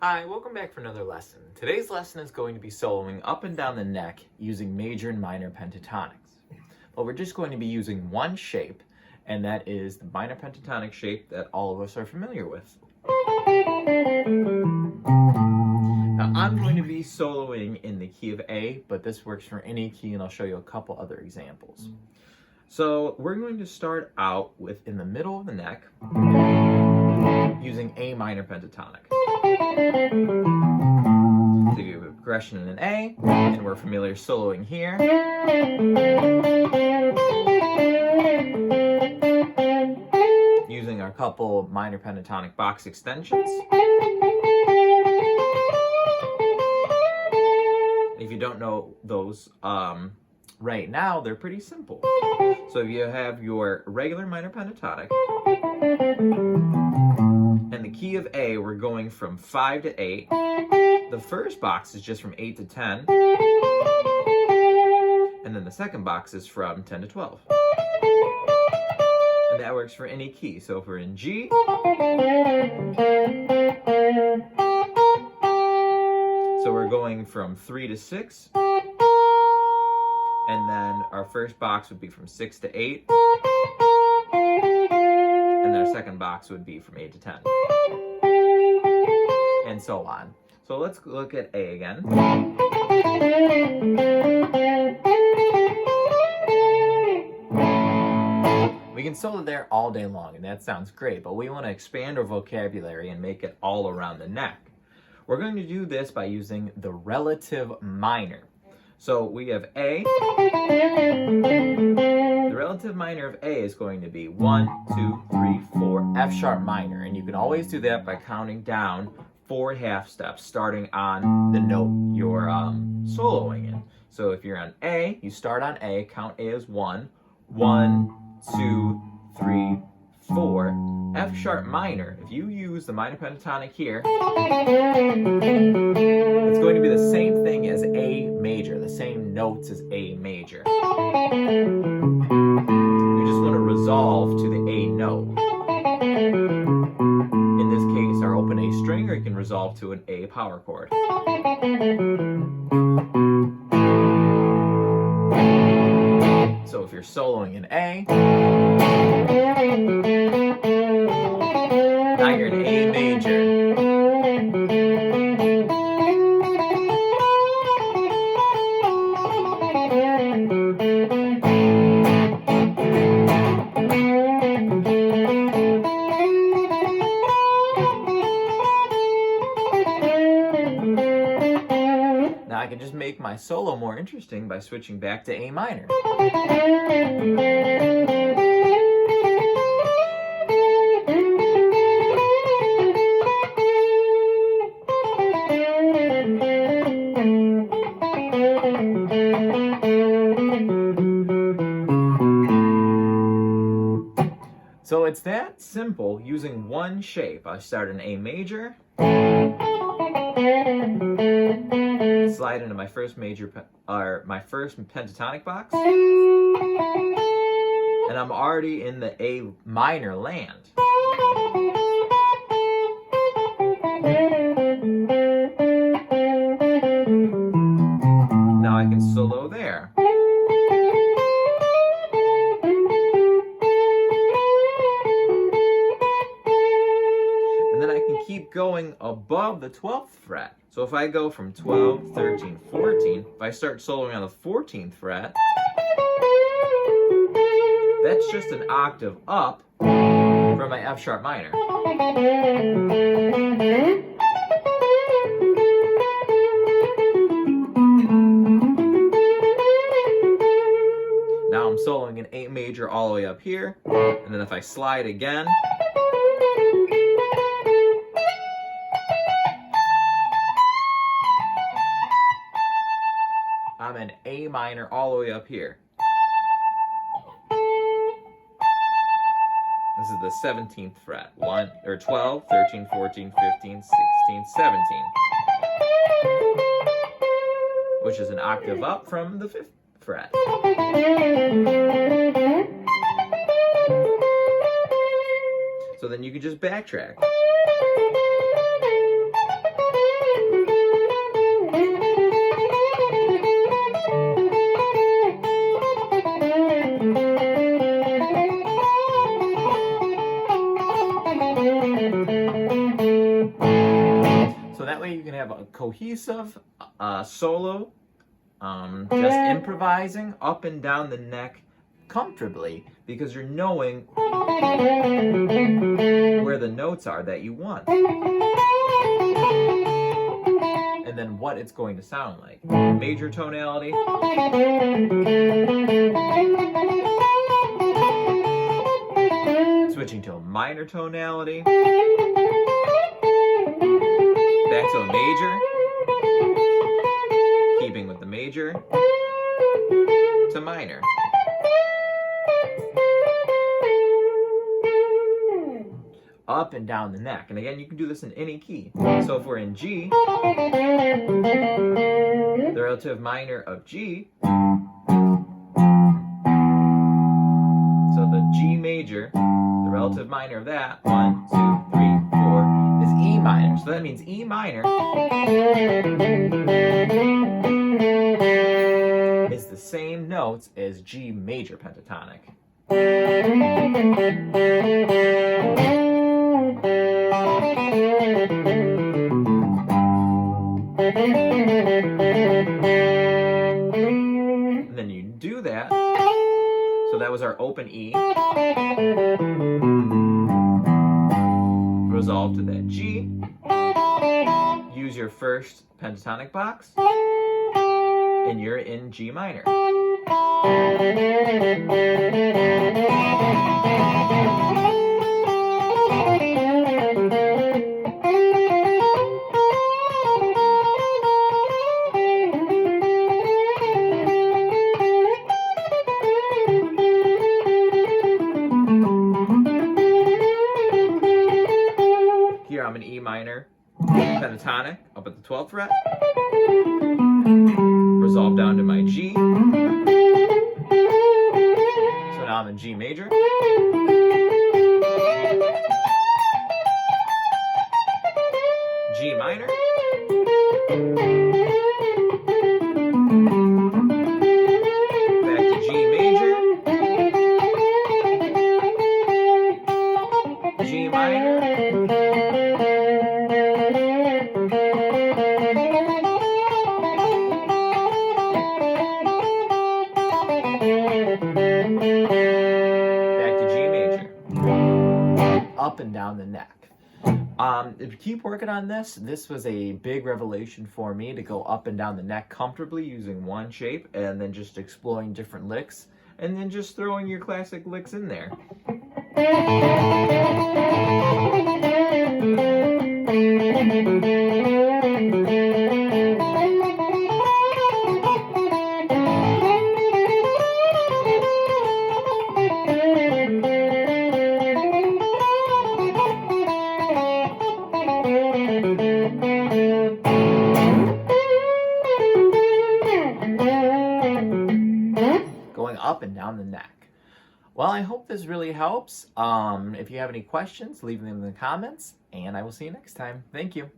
Hi, welcome back for another lesson. Today's lesson is going to be soloing up and down the neck using major and minor pentatonics. But we're just going to be using one shape, and that is the minor pentatonic shape that all of us are familiar with. Now, I'm going to be soloing in the key of A, but this works for any key, and I'll show you a couple other examples. So we're going to start out with in the middle of the neck using A minor pentatonic. So you have a progression in an A, and we're familiar soloing here. Using our couple minor pentatonic box extensions. If you don't know those right now, they're pretty simple. So if you have your regular minor pentatonic, and the key of A, we're going from 5 to 8. The first box is just from 8 to 10. And then the second box is from 10 to 12. And that works for any key. So if we're in G, so we're going from 3 to 6. And then our first box would be from 6 to 8. And then our second box would be from 8 to 10. And so on. So let's look at A again. We can solo there all day long, and that sounds great, but we want to expand our vocabulary and make it all around the neck. We're going to do this by using the relative minor. So we have A. The relative minor of A is going to be 1, 2, 3, 4, F sharp minor. And you can always do that by counting down 4 half steps, starting on the note you're soloing in. So if you're on A, you start on A, count A as 1, 1, 2, 3, 4. F sharp minor, if you use the minor pentatonic here, it's going to be the same thing as A major, the same notes as A major. You just want to resolve to the A note. In this case, our open A string, or you can resolve to an A power chord. So if you're soloing in A, now you're in A major. Now I can just make my solo more interesting by switching back to A minor. So it's that simple using one shape. I start in A major, slide into my first my first pentatonic box, and I'm already in the A minor land. Now I can solo there. And then I can keep going above the 12th fret. So if I go from 12, 13, 14, if I start soloing on the 14th fret, that's just an octave up from my F sharp minor. Now I'm soloing an A major all the way up here, and then if I slide again, I'm in A minor all the way up here. This is the 17th fret. 12, 13, 14, 15, 16, 17. Which is an octave up from the 5th fret. So then you can just backtrack. that way you can have a cohesive solo, just improvising up and down the neck comfortably, because you're knowing where the notes are that you want. And then what it's going to sound like. Major tonality. Switching to a minor tonality. Back to a major. Keeping with the major. To minor. Up and down the neck. And again, you can do this in any key. So if we're in G, the relative minor of G, so the G major, the relative minor of that, 1, 2, 3, 4, is E minor. So that means E minor is the same notes as G major pentatonic. And then you do that. So that was our open E. Resolve to that G. Use your first pentatonic box. And you're in G minor. Here I'm in E minor pentatonic up at the 12th fret. Resolve down to my G. So now I'm in G major. G minor. Back to G major. G minor. Back to G major. Up and down the neck. If you keep working on this, this was a big revelation for me, to go up and down the neck comfortably using one shape, and then just exploring different licks, and then just throwing your classic licks in there. Going up and down the neck. Well, I hope this really helps. If you have any questions, leave them in the comments, and I will see you next time. Thank you.